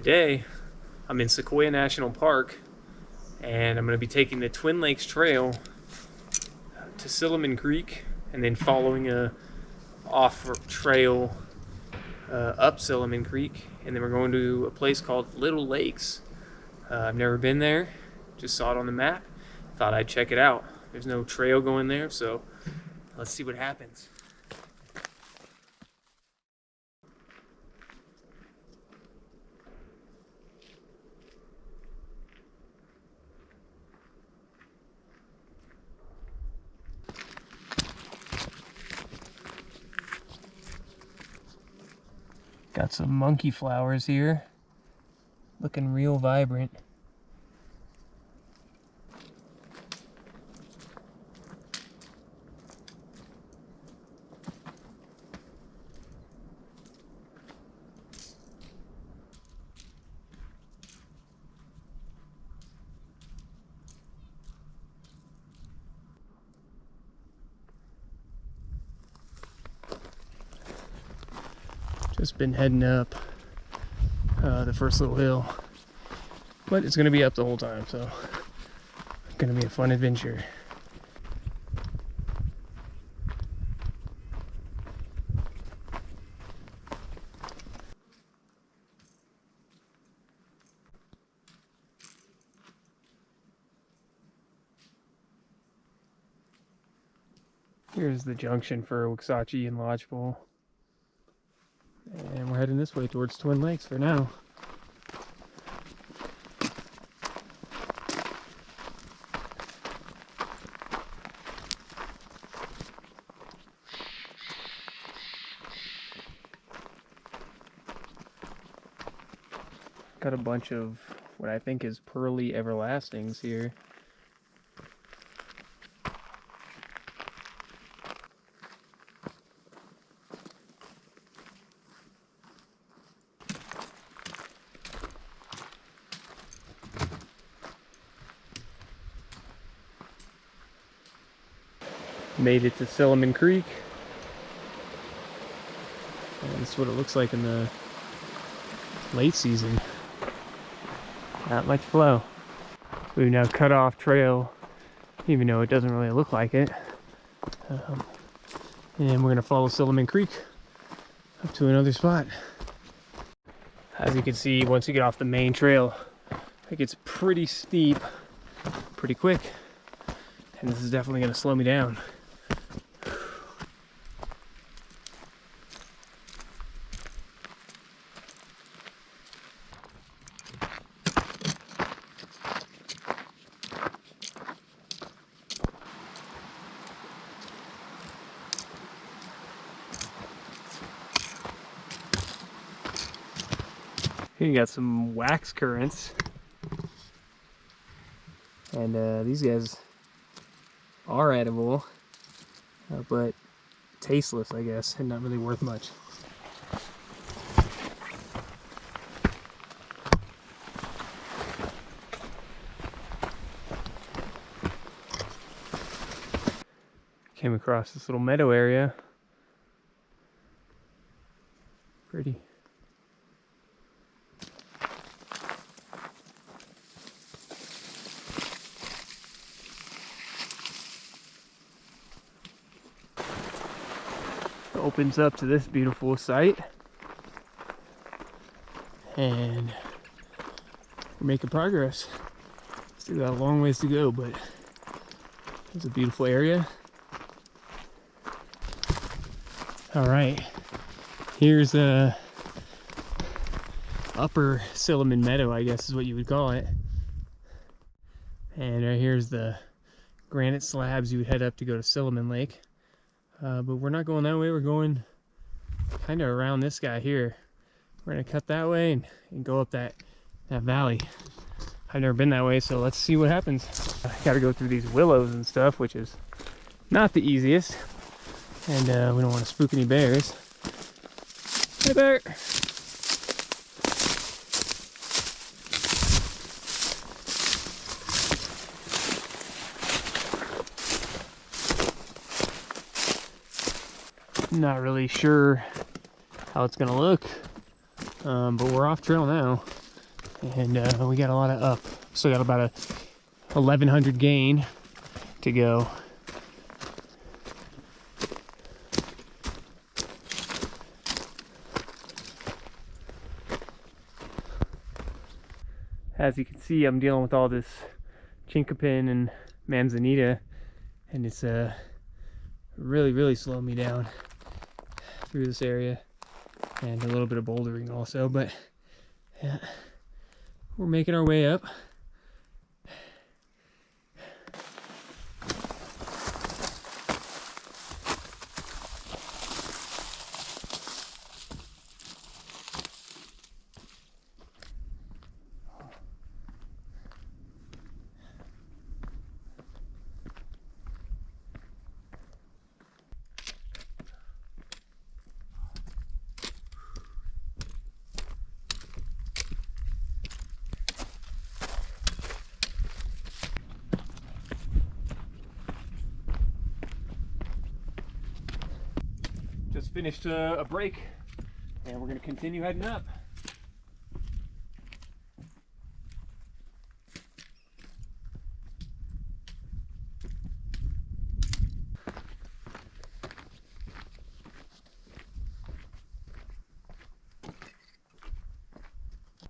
Today, I'm in Sequoia National Park, and I'm going to be taking the Twin Lakes Trail to Silliman Creek, and then following a off trail up Silliman Creek, and then we're going to a place called Little Lakes. I've never been there, just saw it on the map, thought I'd check it out. There's no trail going there, so let's see what happens. Got some monkey flowers here, looking real vibrant. Just been heading up the first little hill, but it's gonna be up the whole time, so it's gonna be a fun adventure. Here's the junction for Waxahachie and Lodgepole. And we're heading this way towards Twin Lakes for now. Got a bunch of what I think is pearly everlastings here. Made it to Silliman Creek. And that's what it looks like in the late season. Not much flow. We've now cut off trail, even though it doesn't really look like it. And we're gonna follow Silliman Creek up to another spot. As you can see, once you get off the main trail, it gets pretty steep, pretty quick. And this is definitely gonna slow me down. Here you got some wax currants, and these guys are edible, but tasteless, I guess, and not really worth much. Came across this little meadow area. Pretty. Opens up to this beautiful site, and we're making progress. Still got a long ways to go, but it's a beautiful area. All right, here's upper Silliman Meadow, I guess is what you would call it. And right here's the granite slabs you would head up to go to Silliman Lake. But we're not going that way, we're going kind of around this guy here. We're gonna cut that way and go up that valley. I've never been that way, so let's see what happens. I gotta go through these willows and stuff, which is not the easiest. And we don't want to spook any bears. Hey bear! Not really sure how it's gonna look, but we're off trail now. and we got a lot of up. So got about a 1100 gain to go. As you can see, I'm dealing with all this chinkapin and manzanita, and it's really slowing me down through this area, and a little bit of bouldering also, but yeah, we're making our way up. Just finished a break, and we're going to continue heading up.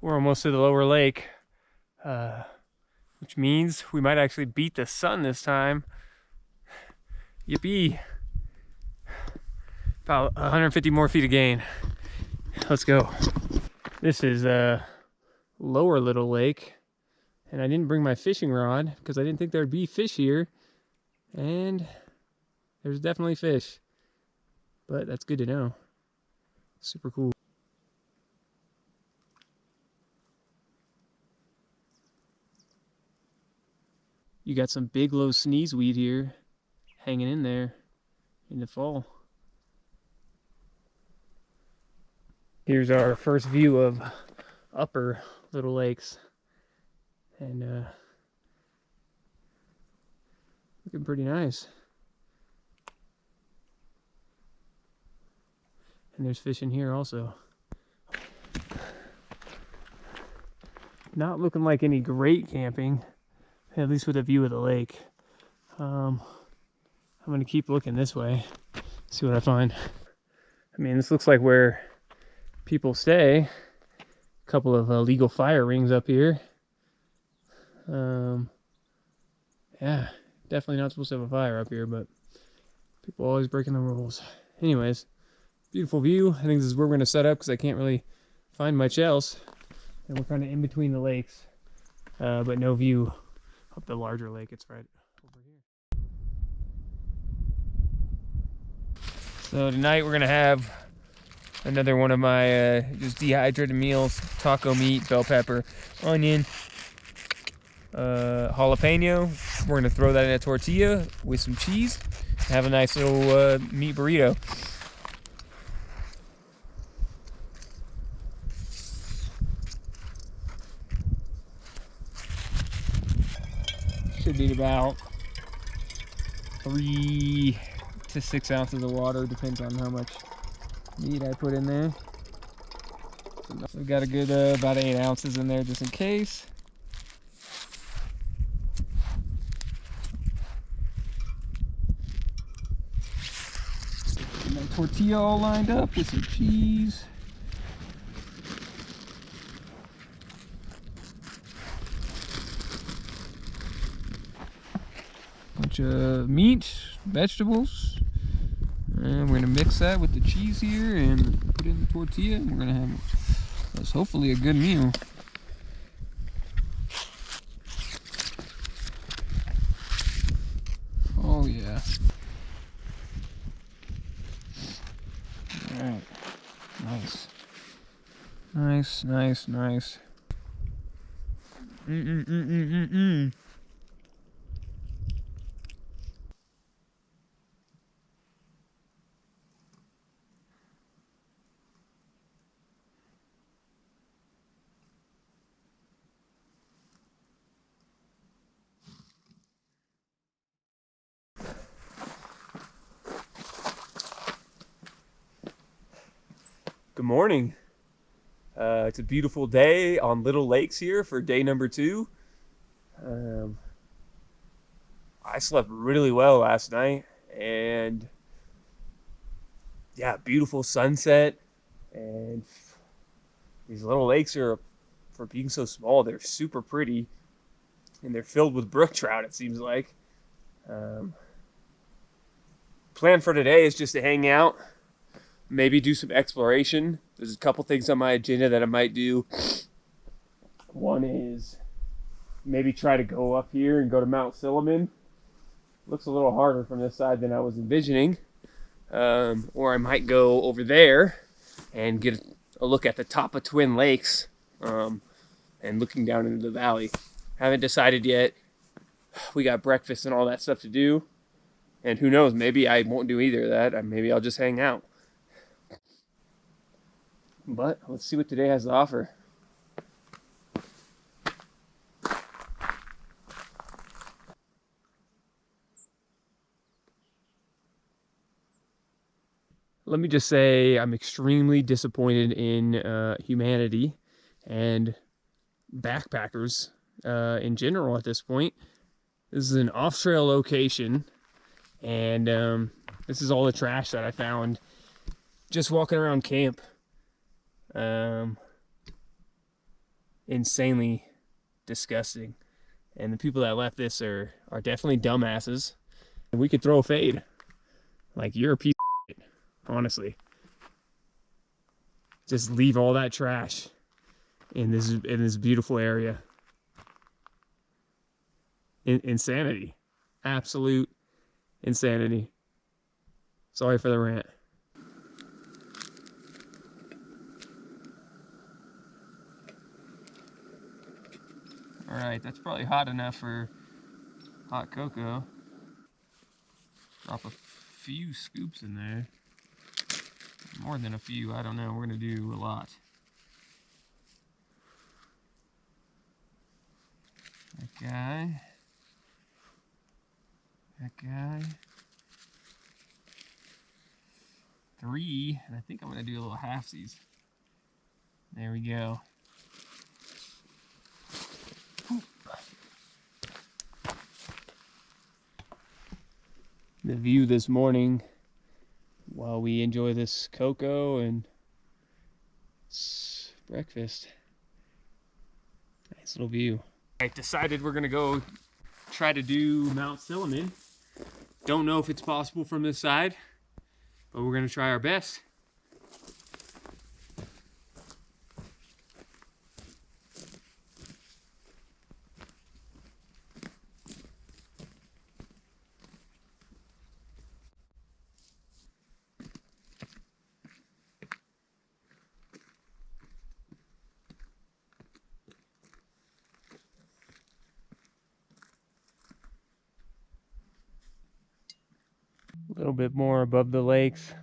We're almost to the lower lake, which means we might actually beat the sun this time. Yippee! About 150 more feet of gain. Let's go. This is a lower little lake, and I didn't bring my fishing rod because I didn't think there'd be fish here, and there's definitely fish, but that's good to know. Super cool. You got some big low sneezeweed here hanging in there in the fall. Here's our first view of upper Little Lakes, and looking pretty nice. And there's fish in here also. Not looking like any great camping, at least with a view of the lake. I'm gonna keep looking this way, see what I find. I mean, this looks like where people stay. A couple of illegal fire rings up here. Yeah, definitely not supposed to have a fire up here, but people always breaking the rules. Anyways, beautiful view. I think this is where we're going to set up because I can't really find much else. And we're kind of in between the lakes, but no view of the larger lake. It's right over here. So tonight we're going to have another one of my just dehydrated meals: taco meat, bell pepper, onion, jalapeno. We're going to throw that in a tortilla with some cheese and have a nice little meat burrito. Should need about 3 to 6 ounces of water, depends on how much meat I put in there. So we got a good about 8 ounces in there just in case. Get my tortilla all lined up with some cheese. Bunch of meat, vegetables. And we're gonna mix that with the cheese here and put it in the tortilla, and we're gonna have that's hopefully a good meal. Oh yeah. Alright. Nice. Nice, nice, nice. Good morning. It's a beautiful day on Little Lakes here for day number 2. I slept really well last night, and yeah, beautiful sunset. And these little lakes are, for being so small, they're super pretty, and they're filled with brook trout, it seems like. Um, Plan for today is just to hang out, maybe do some exploration. There's a couple things on my agenda that I might do. One is maybe try to go up here and go to Mount Silliman. Looks a little harder from this side than I was envisioning. Or I might go over there and get a look at the top of Twin Lakes, and looking down into the valley. Haven't decided yet. We got breakfast and all that stuff to do. And who knows, maybe I won't do either of that. Maybe I'll just hang out. But let's see what today has to offer. Let me just say I'm extremely disappointed in humanity and backpackers in general at this point. This is an off-trail location, and this is all the trash that I found just walking around camp. Insanely disgusting. And the people that left this are definitely dumbasses. And we could throw a fade. Like, you're a piece of shit, honestly. Just leave all that trash in this beautiful area. Insanity. Absolute insanity. Sorry for the rant. Alright, that's probably hot enough for hot cocoa. Drop a few scoops in there. More than a few, I don't know. We're going to do a lot. That guy. That guy. 3, and I think I'm going to do a little halfsies. There we go. The view this morning while we enjoy this cocoa and breakfast. Nice little view. I decided we're gonna go try to do Mount Silliman. Don't know if it's possible from this side, but we're gonna try our best. A little bit more above the lakes.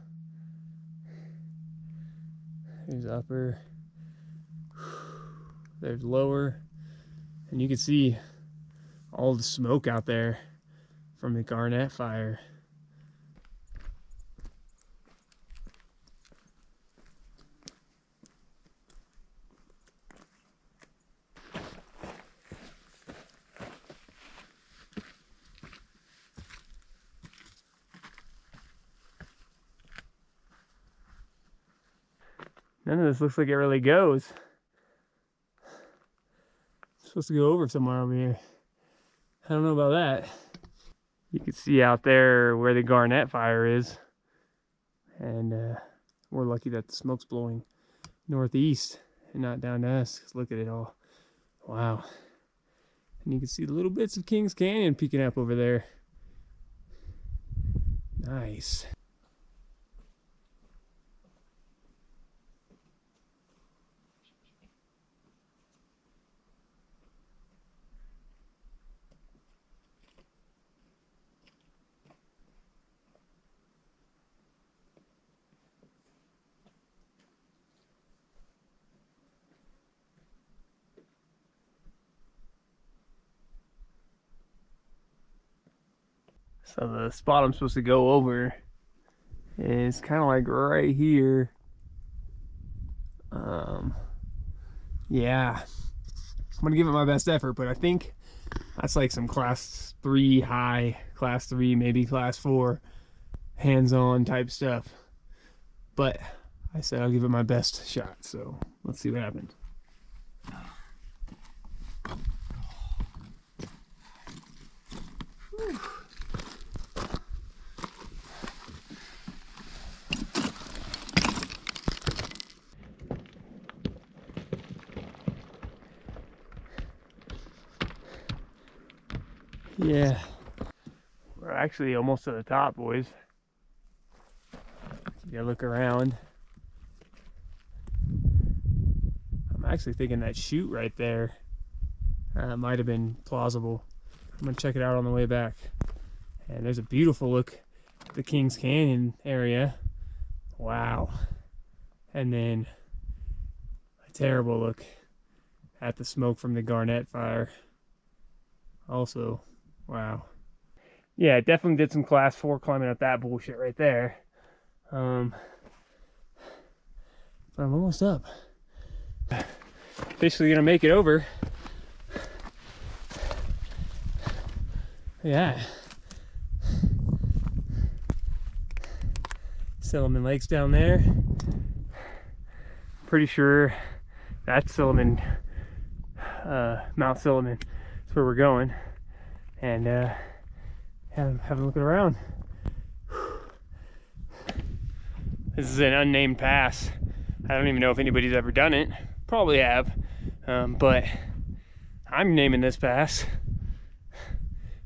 There's upper, there's lower, and you can see all the smoke out there from the Garnet fire. None of this looks like it really goes. It's supposed to go over somewhere over here. I don't know about that. You can see out there where the Garnet fire is. And we're lucky that the smoke's blowing northeast and not down to us. Look at it all. Wow. And you can see the little bits of Kings Canyon peeking up over there. Nice. So the spot I'm supposed to go over is kind of like right here. Yeah, I'm gonna give it my best effort, but I think that's like some class 3 high, class 3, maybe class 4 hands-on type stuff. But I said I'll give it my best shot, so let's see what happens. Whew. Yeah, we're actually almost to the top, boys. You gotta look around. I'm actually thinking that chute right there might have been plausible. I'm gonna check it out on the way back. And there's a beautiful look at the Kings Canyon area. Wow. And then a terrible look at the smoke from the Garnet fire. Also, wow. Yeah, definitely did some class 4 climbing up that bullshit right there. But I'm almost up. Officially gonna make it over. Yeah. Silliman Lake's down there. Pretty sure that's Silliman, Mount Silliman. That's where we're going. And have a look around. This is an unnamed pass. I don't even know if anybody's ever done it. Probably have, but I'm naming this pass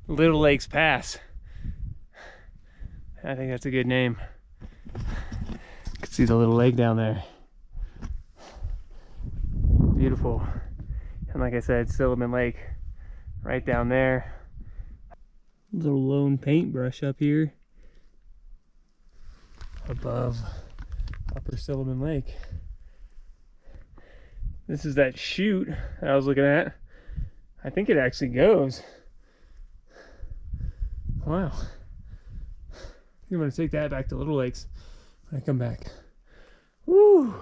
Little Lakes Pass. I think that's a good name. You can see the little lake down there. Beautiful. And like I said, Silliman Lake right down there. Little lone paintbrush up here above Upper Silliman Lake. This is that chute that I was looking at. I think it actually goes. Wow. I'm gonna take that back to Little Lakes when I come back. Woo!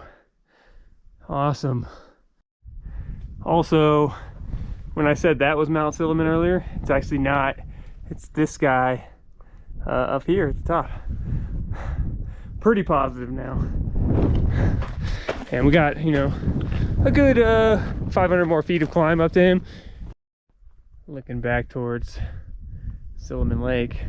Awesome. Also, when I said that was Mount Silliman earlier, it's actually not. It's this guy up here at the top. Pretty positive now. And we got, you know, a good 500 more feet of climb up to him. Looking back towards Silliman Lake.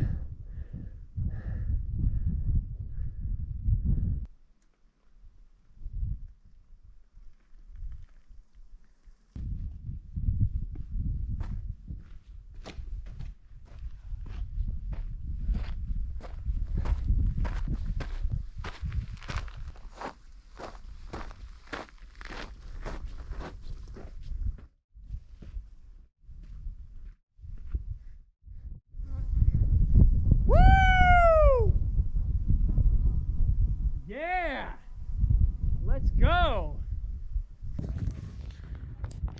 Yeah! Let's go! You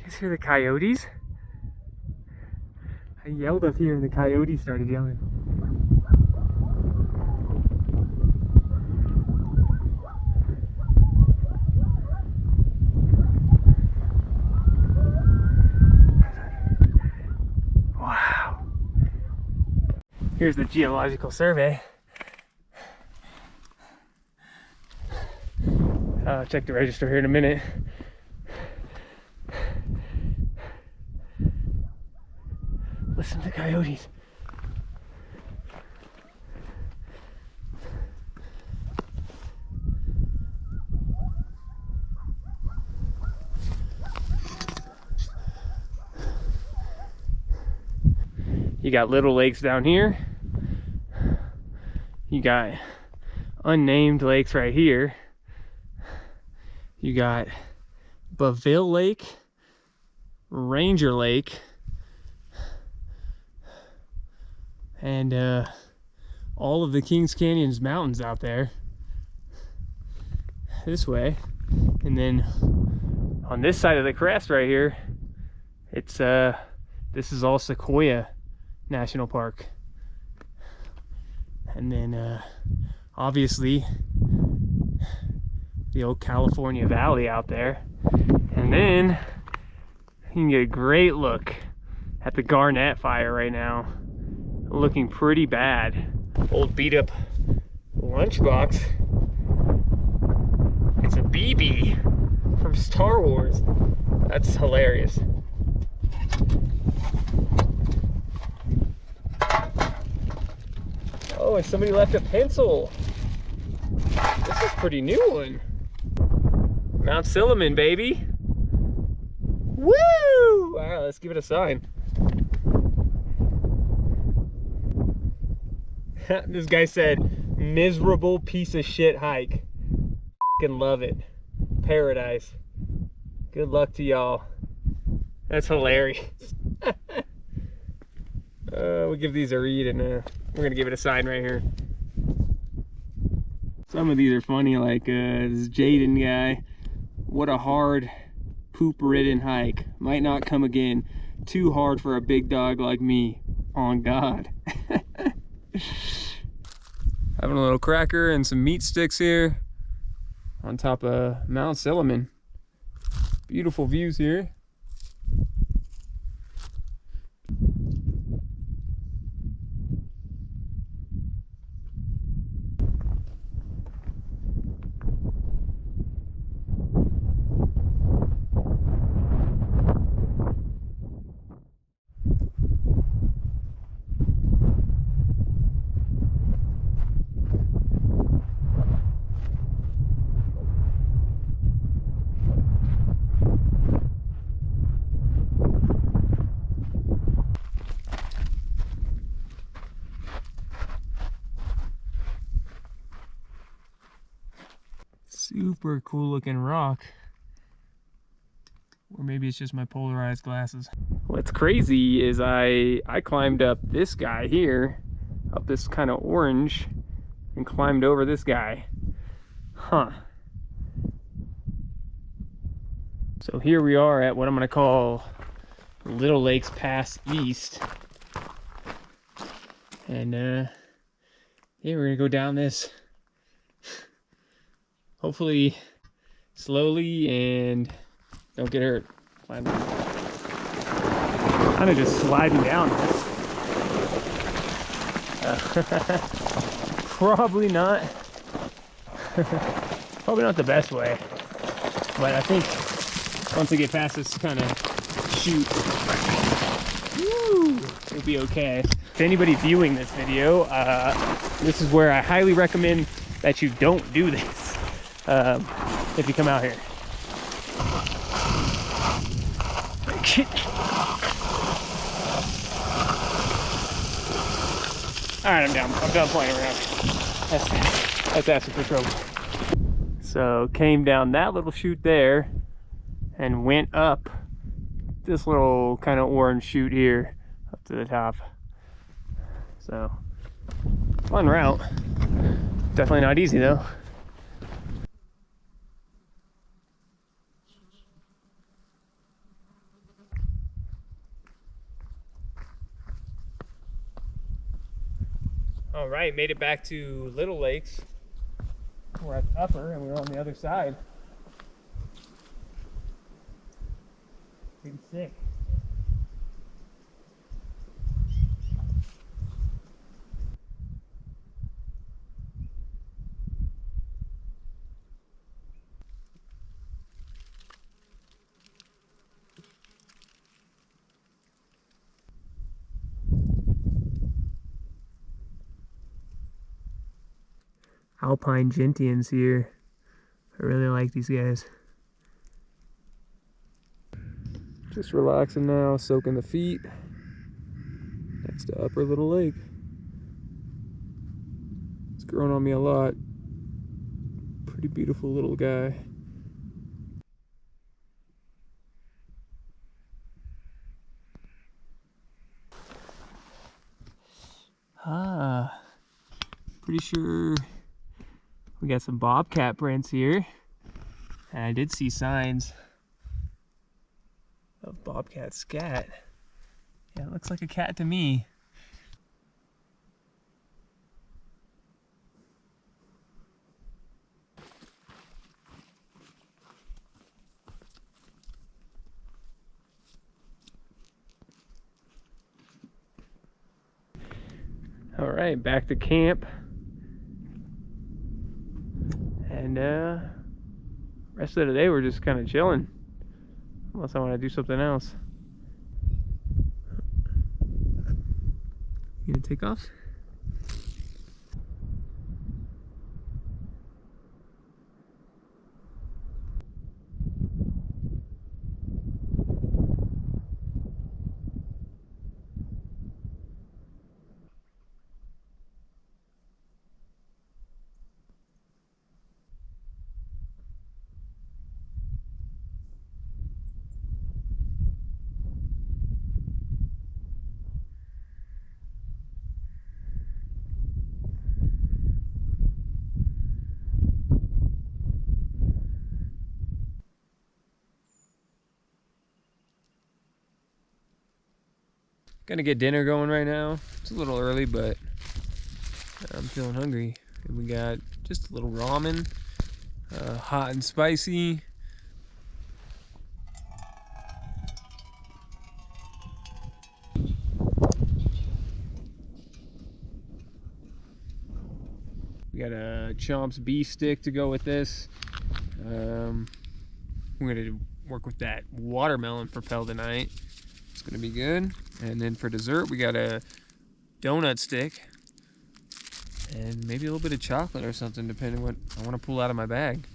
guys hear the coyotes? I yelled up here and the coyotes started yelling. Wow. Here's the geological survey. I'll check the register here in a minute. Listen to the coyotes. You got little lakes down here. You got unnamed lakes right here. You got Baville Lake, Ranger Lake, and all of the Kings Canyon's mountains out there this way. And then on this side of the crest right here, it's this is all Sequoia National Park. And then obviously the old California Valley out there, and And then you can get a great look at the Garnet fire right now. Looking pretty bad. Old beat up lunchbox. It's a BB from Star Wars. That's hilarious. Oh, and somebody left a pencil. This is a pretty new one. Mount Silliman, baby. Woo! All right, let's give it a sign. This guy said, miserable piece of shit hike. Fucking love it. Paradise. Good luck to y'all. That's hilarious. We'll give these a read, and we're gonna give it a sign right here. Some of these are funny, like this Jaden guy. What a hard, poop-ridden hike. Might not come again. Too hard for a big dog like me. On God. Having a little cracker and some meat sticks here on top of Mount Silliman. Beautiful views here. Super cool looking rock. Or maybe it's just my polarized glasses. What's crazy is I climbed up this guy here, up this kind of orange, and climbed over this guy. Huh. So here we are at what I'm gonna call Little Lakes Pass East. And yeah, we're gonna go down this. Hopefully slowly and don't get hurt. Kind of just sliding down this. Probably not. Probably not the best way. But I think once I get past this kind of chute, it'll be okay. To anybody viewing this video, this is where I highly recommend that you don't do this. If you come out here. Alright, I'm down. I'm done playing around. That's asking for trouble. So came down that little chute there and went up this little kind of orange chute here up to the top. So fun route. Definitely not easy though. All right, made it back to Little Lakes. We're at the upper and we're on the other side. Pretty sick. Alpine gentians here. I really like these guys. Just relaxing now, soaking the feet next to Upper Little Lake. It's grown on me a lot. Pretty beautiful little guy. Pretty sure we got some bobcat prints here. And I did see signs of bobcat scat. Yeah, it looks like a cat to me. right, back to camp. And rest of the day we're just kind of chilling. Unless I want to do something else. You gonna take off? Gonna get dinner going right now. It's a little early, but I'm feeling hungry. And we got just a little ramen, hot and spicy. We got a Chomp's beef stick to go with this. We're gonna work with that watermelon propel tonight. It's gonna be good. And then for dessert, we got a donut stick and maybe a little bit of chocolate or something, depending what I want to pull out of my bag.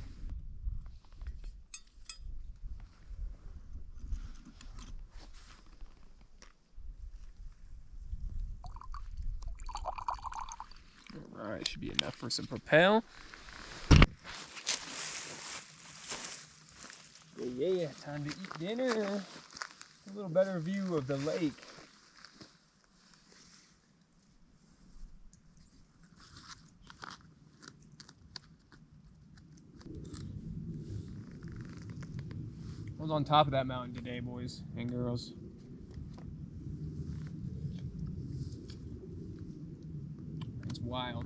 All right, should be enough for some propel. Yeah, time to eat dinner. A little better view of the lake. I was on top of that mountain today, boys and girls. It's wild.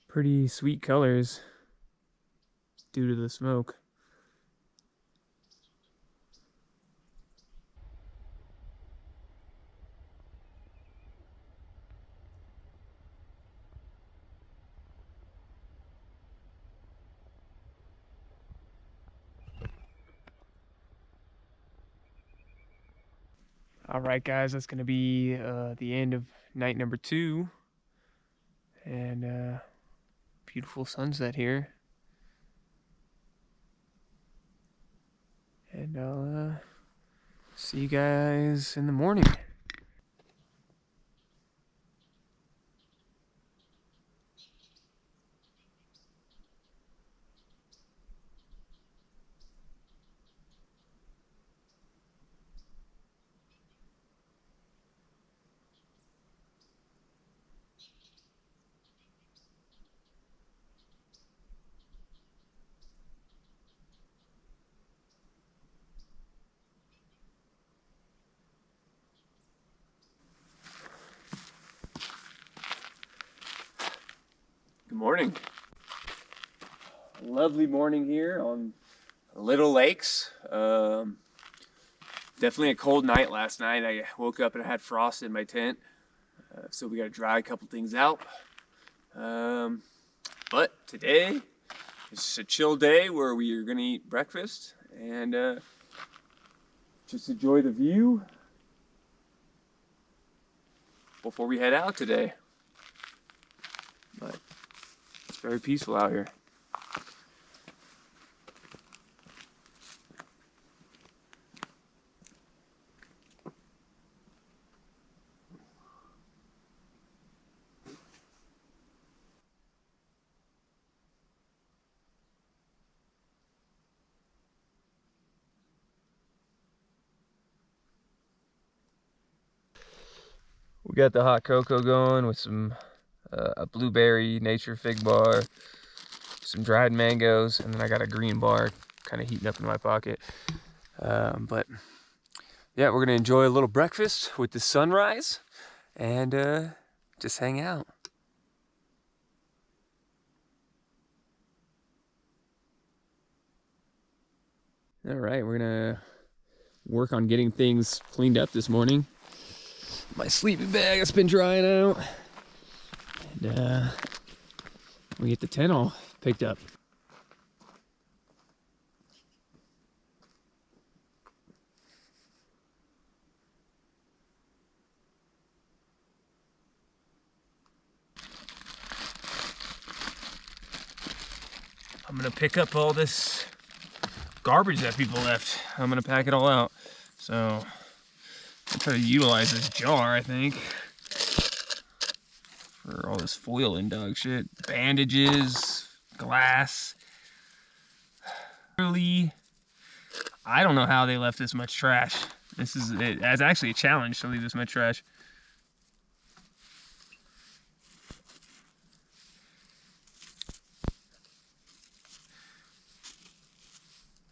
Pretty sweet colors due to the smoke. All right, guys, that's gonna be the end of night number 2, and beautiful sunset here. And I'll see you guys in the morning. Good morning. Lovely morning here on Little Lakes. Definitely a cold night last night. I woke up and I had frost in my tent, so we got to dry a couple things out. But today it's just a chill day where we are going to eat breakfast and just enjoy the view before we head out today. But it's very peaceful out here. We got the hot cocoa going with some a blueberry nature fig bar, some dried mangoes, and then I got a green bar kind of heating up in my pocket. But yeah, we're gonna enjoy a little breakfast with the sunrise and just hang out. All right, we're gonna work on getting things cleaned up this morning. My sleeping bag has been drying out, and we get the tent all picked up. I'm gonna pick up all this garbage that people left. I'm gonna pack it all out. So I'll try to utilize this jar, I think, for all this foil and dog shit. Bandages, glass. Really, I don't know how they left this much trash. It's actually a challenge to leave this much trash.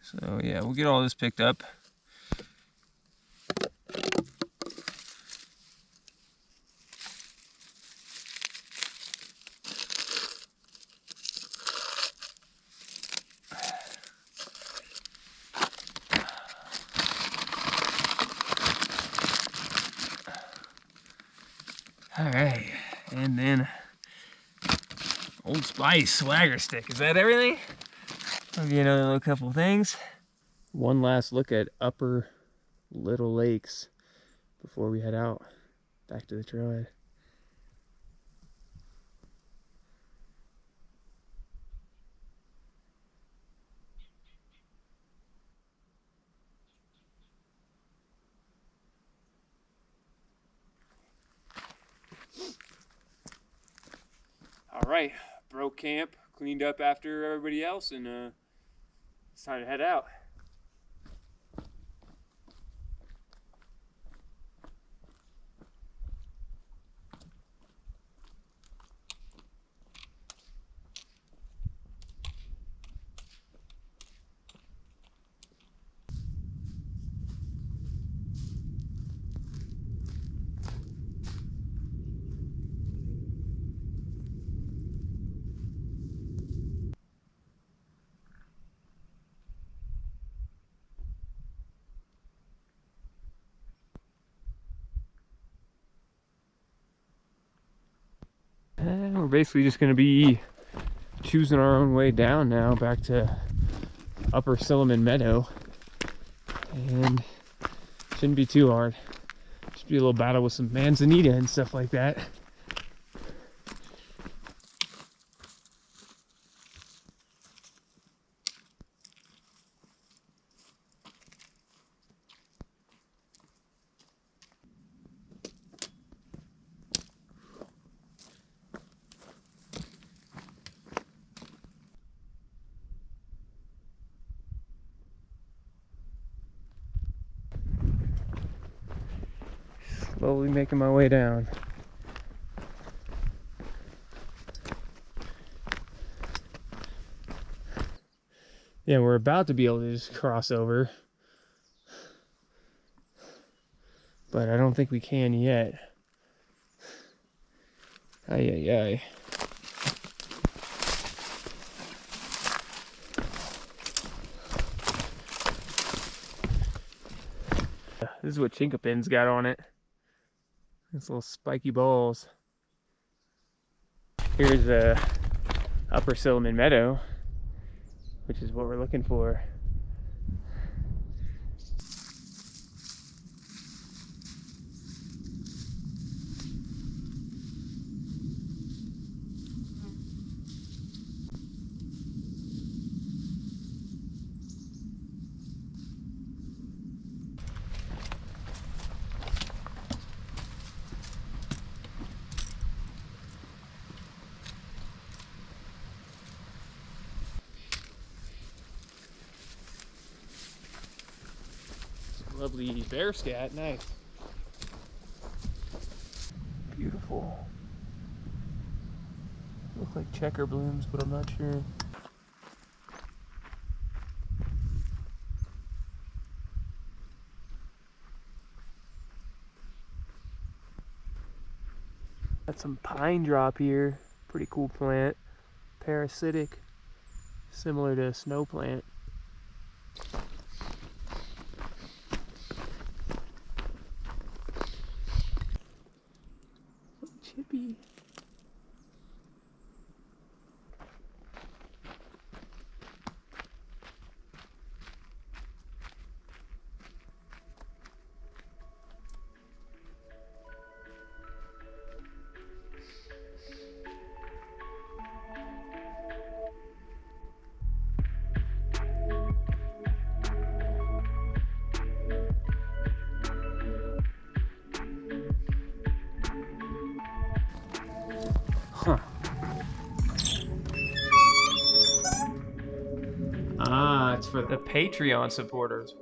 So yeah, we'll get all this picked up. All right, and then Old Spice swagger stick. Is that everything? I'll give you another little couple of things. One last look at Upper Little Lakes before we head out back to the trailhead. All right, broke camp, cleaned up after everybody else, and it's time to head out. And we're basically just going to be choosing our own way down now back to Upper Silliman Meadow. And shouldn't be too hard. Just be a little battle with some manzanita and stuff like that. Slowly making my way down. Yeah, we're about to be able to just cross over, but I don't think we can yet. Ay, ay, ay. This is what Chinkapin's got on it. These little spiky balls. Here's Upper Silliman Meadow, which is what we're looking for. Lovely bear scat, nice. Beautiful. Look like checker blooms, but I'm not sure. Got some pine drop here. Pretty cool plant. Parasitic. Similar to a snow plant. Chippy. Huh. Ah, it's for The Patreon supporters.